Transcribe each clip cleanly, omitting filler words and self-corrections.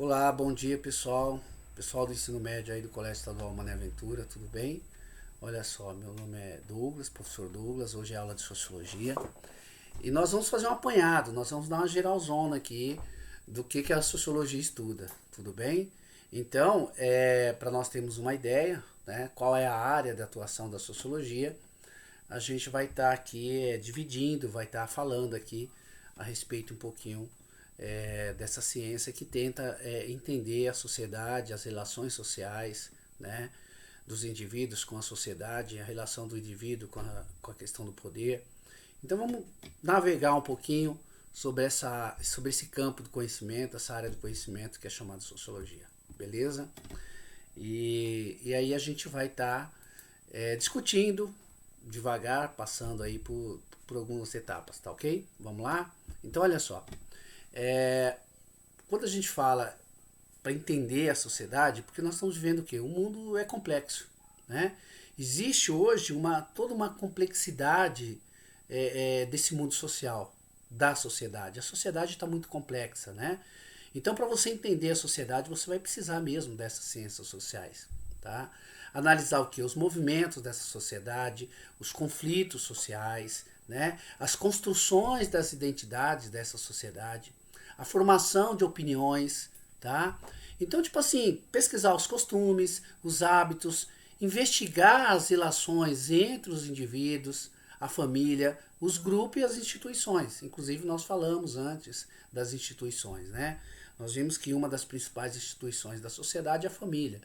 Olá, bom dia pessoal. Pessoal do ensino médio aí do Colégio Estadual Mané Ventura, tudo bem? Olha só, meu nome é Douglas, professor Douglas, hoje é aula de Sociologia. E nós vamos fazer um apanhado, nós vamos dar uma geralzona aqui do que a Sociologia estuda, tudo bem? Então, para nós termos uma ideia, né, qual é a área de atuação da Sociologia, a gente vai estar aqui dividindo, vai estar falando aqui a respeito um pouquinho dessa ciência que tenta entender a sociedade, as relações sociais, né, dos indivíduos com a sociedade, a relação do indivíduo com a questão do poder. Então vamos navegar um pouquinho sobre esse campo do conhecimento, essa área do conhecimento que é chamada sociologia, beleza? E aí a gente vai estar discutindo devagar, passando aí por algumas etapas, tá ok? Vamos lá? Então olha só, quando a gente fala para entender a sociedade, porque nós estamos vivendo o quê? O mundo é complexo, né? Existe hoje toda uma complexidade desse mundo social, da sociedade. A sociedade está muito complexa, né? Então, para você entender a sociedade, você vai precisar mesmo dessas ciências sociais, tá? Analisar o que? Os movimentos dessa sociedade, os conflitos sociais, né? As construções das identidades dessa sociedade, a formação de opiniões, tá? Então, tipo assim, pesquisar os costumes, os hábitos, investigar as relações entre os indivíduos, a família, os grupos e as instituições. Inclusive, nós falamos antes das instituições, né? Nós vimos que uma das principais instituições da sociedade é a família.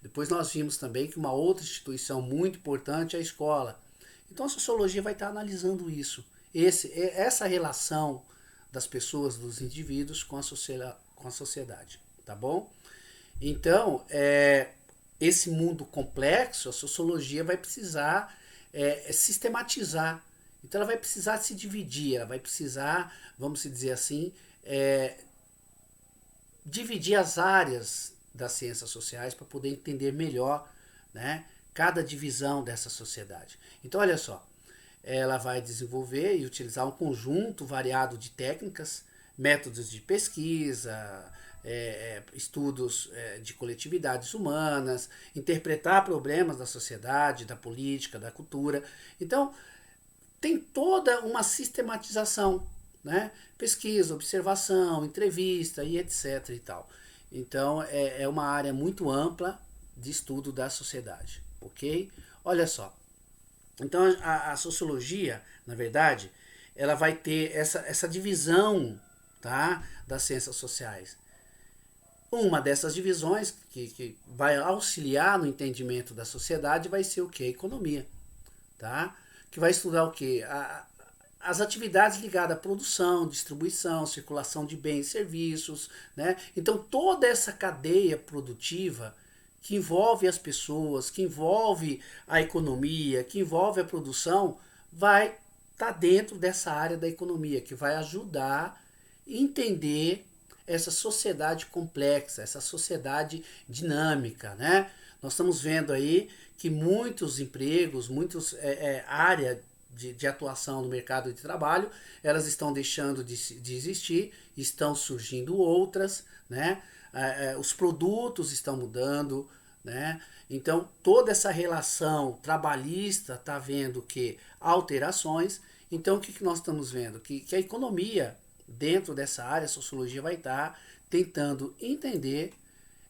Depois nós vimos também que uma outra instituição muito importante é a escola. Então a sociologia vai estar analisando isso, essa relação das pessoas, dos indivíduos com a sociedade, tá bom? Então, esse mundo complexo, a sociologia vai precisar sistematizar. Então ela vai precisar se dividir, ela vai precisar, vamos dizer assim, dividir as áreas das ciências sociais para poder entender melhor, né, cada divisão dessa sociedade. Então, olha só, ela vai desenvolver e utilizar um conjunto variado de técnicas, métodos de pesquisa, estudos de coletividades humanas, interpretar problemas da sociedade, da política, da cultura. Então, tem toda uma sistematização, né? Pesquisa, observação, entrevista e etc. e tal. Então, é uma área muito ampla de estudo da sociedade, ok? Olha só, então a sociologia, na verdade, ela vai ter essa divisão, tá, das ciências sociais. Uma dessas divisões que vai auxiliar no entendimento da sociedade vai ser o que? A economia, tá? Que vai estudar o que? As atividades ligadas à produção, distribuição, circulação de bens e serviços, né? Então toda essa cadeia produtiva que envolve as pessoas, que envolve a economia, que envolve a produção, vai estar dentro dessa área da economia, que vai ajudar a entender essa sociedade complexa, essa sociedade dinâmica, né? Nós estamos vendo aí que muitos empregos, muitas áreas de atuação no mercado de trabalho, elas estão deixando de existir, estão surgindo outras, né? Os produtos estão mudando, né? Então toda essa relação trabalhista está vendo que alterações. Então o que nós estamos vendo? Que a economia dentro dessa área, a sociologia vai estar tentando entender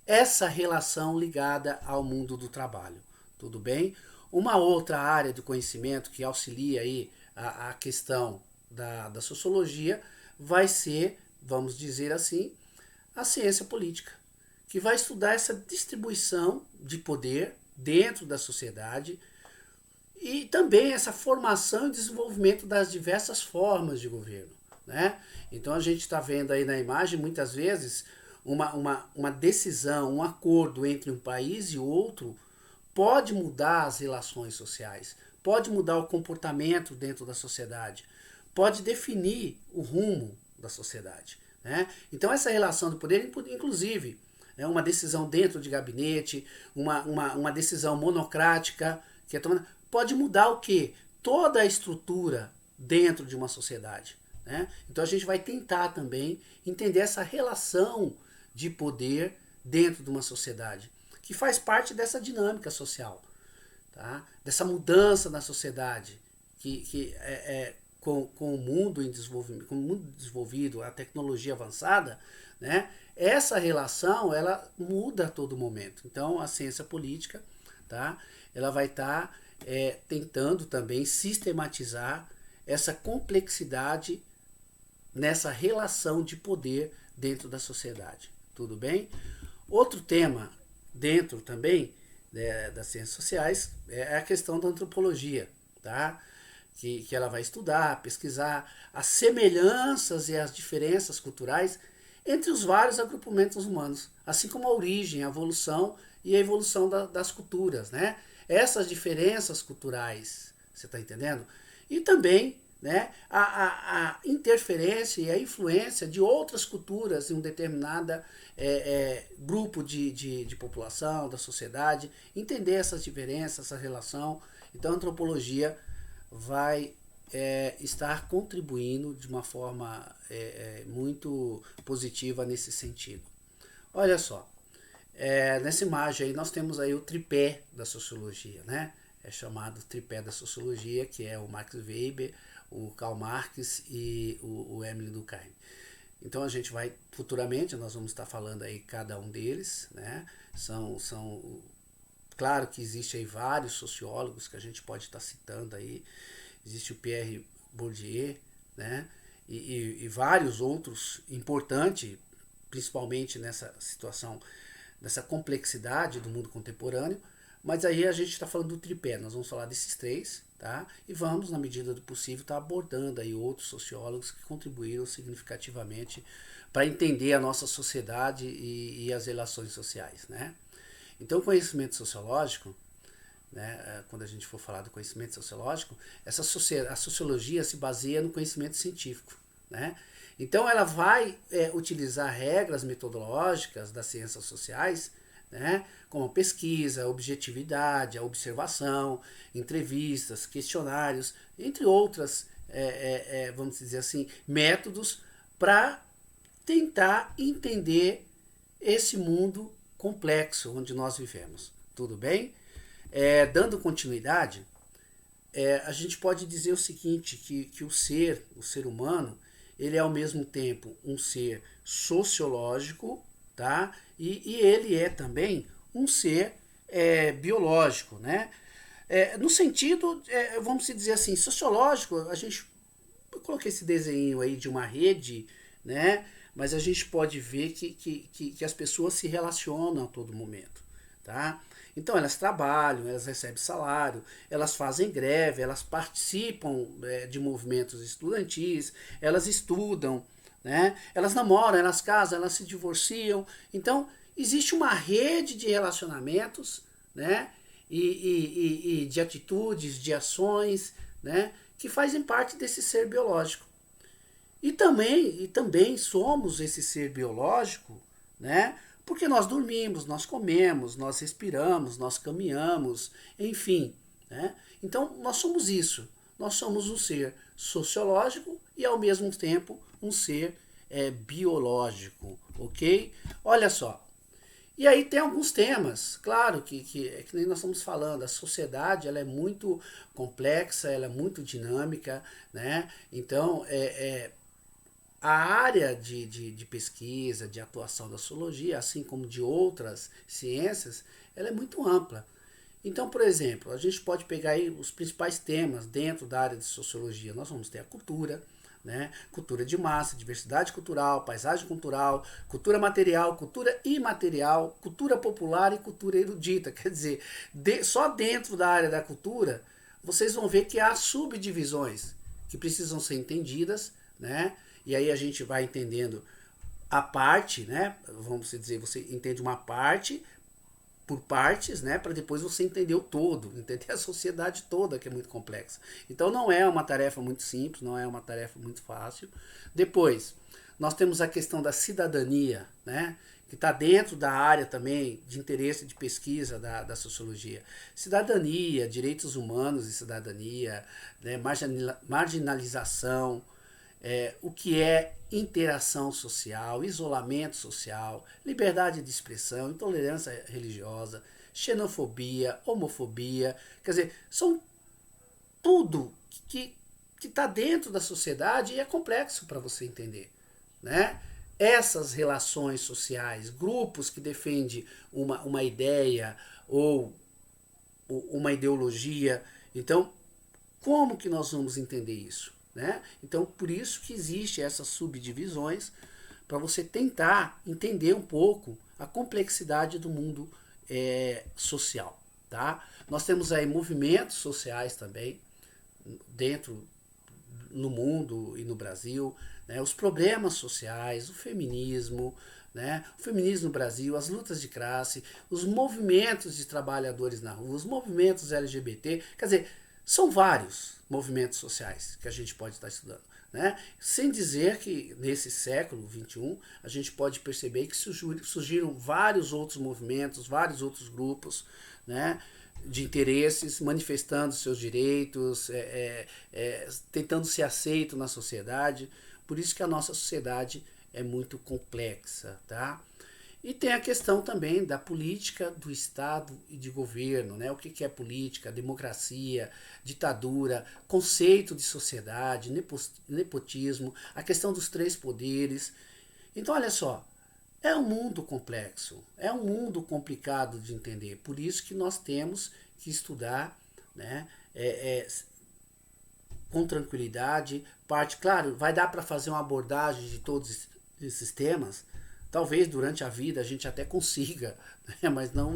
essa relação ligada ao mundo do trabalho. Tudo bem? Uma outra área do conhecimento que auxilia aí a questão da sociologia vai ser, vamos dizer assim, a ciência política, que vai estudar essa distribuição de poder dentro da sociedade e também essa formação e desenvolvimento das diversas formas de governo, né? Então a gente está vendo aí na imagem muitas vezes uma decisão, um acordo entre um país e outro pode mudar as relações sociais, pode mudar o comportamento dentro da sociedade, pode definir o rumo da sociedade, né? Então essa relação do poder, inclusive, é uma decisão dentro de gabinete, uma decisão monocrática que é tomada, pode mudar o quê? Toda a estrutura dentro de uma sociedade, né? Então a gente vai tentar também entender essa relação de poder dentro de uma sociedade, que faz parte dessa dinâmica social, tá? Dessa mudança na sociedade, com o mundo em desenvolvimento, com o mundo desenvolvido, a tecnologia avançada, né? Essa relação ela muda a todo momento. Então a ciência política, tá? Ela vai estar tentando também sistematizar essa complexidade nessa relação de poder dentro da sociedade. Tudo bem? Outro tema dentro também das ciências sociais é a questão da antropologia, tá? Que ela vai estudar, pesquisar as semelhanças e as diferenças culturais entre os vários agrupamentos humanos, assim como a origem, a evolução e a evolução das culturas, né? Essas diferenças culturais, você está entendendo? E também, né, a interferência e a influência de outras culturas em um determinado grupo de população, da sociedade, entender essas diferenças, essa relação. Então a antropologia vai estar contribuindo de uma forma muito positiva nesse sentido. Olha só, nessa imagem aí nós temos aí o tripé da sociologia, né? É chamado tripé da sociologia, que é o Max Weber, o Karl Marx e o Emile Durkheim. Então a gente vai, futuramente, nós vamos estar falando aí cada um deles, né? Claro que existe aí vários sociólogos que a gente pode estar citando aí. Existe o Pierre Bourdieu, né? E vários outros importantes, principalmente nessa situação, nessa complexidade do mundo contemporâneo. Mas aí a gente está falando do tripé, nós vamos falar desses três, tá? E vamos, na medida do possível, estar abordando aí outros sociólogos que contribuíram significativamente para entender a nossa sociedade e as relações sociais, né? Então, o conhecimento sociológico, né, quando a gente for falar do conhecimento sociológico, a sociologia se baseia no conhecimento científico, né? Então, ela vai utilizar regras metodológicas das ciências sociais, né, como a pesquisa, a objetividade, a observação, entrevistas, questionários, entre outras, vamos dizer assim, métodos para tentar entender esse mundo complexo onde nós vivemos. Tudo bem? Dando continuidade, a gente pode dizer o seguinte, que o ser humano, ele é ao mesmo tempo um ser sociológico, tá? E ele é também um ser biológico, né? No sentido, vamos dizer assim, sociológico, eu coloquei esse desenho aí de uma rede, né? Mas a gente pode ver que as pessoas se relacionam a todo momento, tá? Então elas trabalham, elas recebem salário, elas fazem greve, elas participam de movimentos estudantis, elas estudam, né? Elas namoram, elas casam, elas se divorciam. Então existe uma rede de relacionamentos, né? E de atitudes, de ações, né? Que fazem parte desse ser biológico. E também somos esse ser biológico, né? Porque nós dormimos, nós comemos, nós respiramos, nós caminhamos, enfim, né? Então nós somos isso. Nós somos um ser sociológico e ao mesmo tempo um ser biológico, ok? Olha só. E aí tem alguns temas, claro que nem nós estamos falando, a sociedade ela é muito complexa, ela é muito dinâmica, né? Então a área de pesquisa, de atuação da sociologia, assim como de outras ciências, ela é muito ampla. Então, por exemplo, a gente pode pegar aí os principais temas dentro da área de sociologia. Nós vamos ter a cultura, né? Cultura de massa, diversidade cultural, paisagem cultural, cultura material, cultura imaterial, cultura popular e cultura erudita. Quer dizer, só dentro da área da cultura, vocês vão ver que há subdivisões que precisam ser entendidas, né? E aí a gente vai entendendo a parte, né? Vamos dizer, você entende uma parte por partes, né? Para depois você entender o todo, entender a sociedade toda, que é muito complexa. Então não é uma tarefa muito simples, não é uma tarefa muito fácil. Depois, nós temos a questão da cidadania, né? Que está dentro da área também de interesse de pesquisa da sociologia. Cidadania, direitos humanos e cidadania, né? Marginalização, o que é interação social, isolamento social, liberdade de expressão, intolerância religiosa, xenofobia, homofobia, quer dizer, são tudo que está dentro da sociedade e é complexo para você entender, né? Essas relações sociais, grupos que defendem uma ideia ou uma ideologia, então como que nós vamos entender isso, né? Então por isso que existe essas subdivisões para você tentar entender um pouco a complexidade do mundo social, tá? Nós temos aí movimentos sociais também dentro no mundo e no Brasil, né, os problemas sociais, o feminismo no Brasil, as lutas de classe, os movimentos de trabalhadores na rua, os movimentos LGBT, quer dizer, são vários movimentos sociais que a gente pode estar estudando. Né? Sem dizer que nesse século XXI a gente pode perceber que surgiram vários outros movimentos, vários outros grupos, né, de interesses, manifestando seus direitos, tentando ser aceito na sociedade. Por isso que a nossa sociedade é muito complexa, tá? E tem a questão também da política do Estado e de governo, né? O que é política, democracia, ditadura, conceito de sociedade, nepotismo, a questão dos três poderes. Então, olha só, é um mundo complexo, é um mundo complicado de entender. Por isso que nós temos que estudar, né? Com tranquilidade. Claro, vai dar para fazer uma abordagem de todos esses temas. Talvez durante a vida a gente até consiga, né? Mas não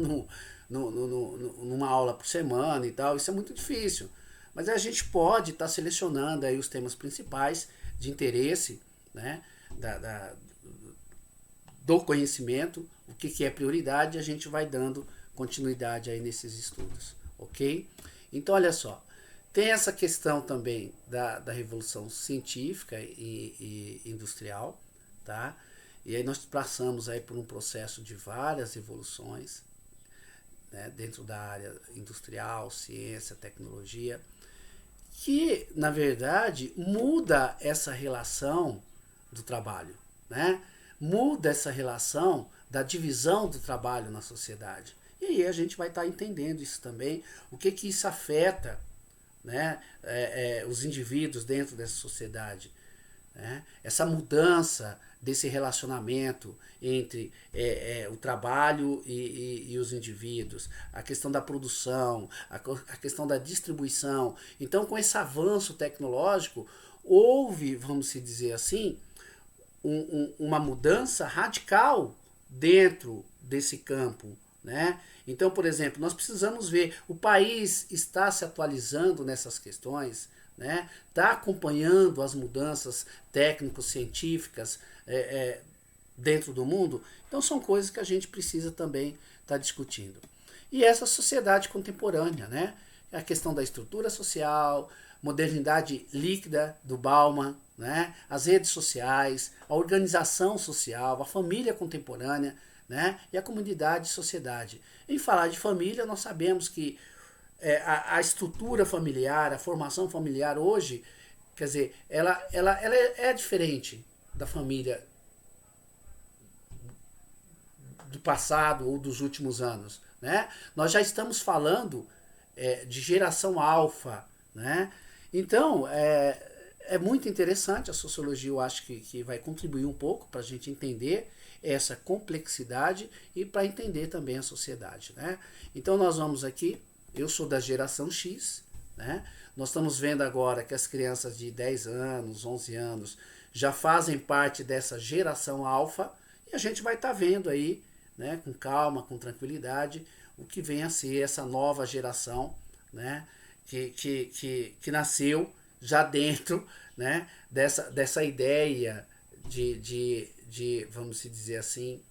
numa aula por semana e tal. Isso é muito difícil. Mas a gente pode estar selecionando aí os temas principais de interesse, né? Do conhecimento, o que é prioridade, a gente vai dando continuidade aí nesses estudos, ok? Então, olha só, tem essa questão também da revolução científica e industrial, tá? E aí nós passamos aí por um processo de várias evoluções, né, dentro da área industrial, ciência, tecnologia, que, na verdade, muda essa relação do trabalho, né? Muda essa relação da divisão do trabalho na sociedade. E aí a gente vai estar entendendo isso também, o que isso afeta, né, os indivíduos dentro dessa sociedade. Né? Essa mudança desse relacionamento entre o trabalho e os indivíduos, a questão da produção, a questão da distribuição. Então, com esse avanço tecnológico, houve, vamos dizer assim, uma mudança radical dentro desse campo, né? Então, por exemplo, nós precisamos ver, o país está se atualizando nessas questões, né? Está acompanhando as mudanças técnico-científicas dentro do mundo. Então, são coisas que a gente precisa também estar discutindo. E essa sociedade contemporânea, né? A questão da estrutura social, modernidade líquida do Bauman, né? As redes sociais, a organização social, a família contemporânea, né? E a comunidade e sociedade. Em falar de família, nós sabemos que a estrutura familiar, a formação familiar hoje, quer dizer, ela é diferente da família do passado ou dos últimos anos, né? Nós já estamos falando de geração alfa, né? Então, é muito interessante, a sociologia eu acho que vai contribuir um pouco para a gente entender essa complexidade e para entender também a sociedade, né? Então nós vamos aqui, eu sou da geração X, né? Nós estamos vendo agora que as crianças de 10 anos, 11 anos já fazem parte dessa geração alfa e a gente vai estar vendo aí, né, com calma, com tranquilidade, o que vem a ser essa nova geração, né, que nasceu já dentro, né, dessa ideia de, vamos dizer assim,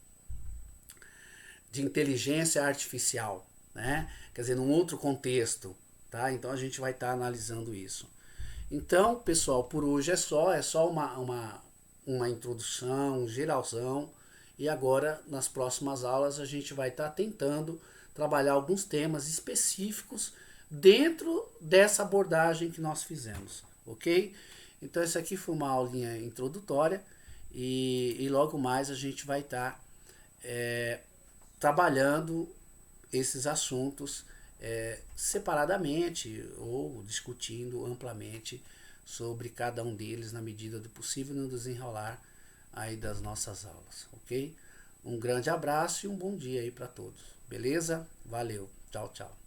de inteligência artificial, né? Quer dizer, num outro contexto, tá? Então a gente vai estar analisando isso. Então, pessoal, por hoje é só uma introdução, geralzão, e agora nas próximas aulas a gente vai estar tentando trabalhar alguns temas específicos dentro dessa abordagem que nós fizemos, ok? Então essa aqui foi uma aulinha introdutória e logo mais a gente vai estar trabalhando esses assuntos separadamente ou discutindo amplamente sobre cada um deles na medida do possível no desenrolar aí das nossas aulas, ok? Um grande abraço e um bom dia aí para todos, beleza? Valeu, tchau, tchau.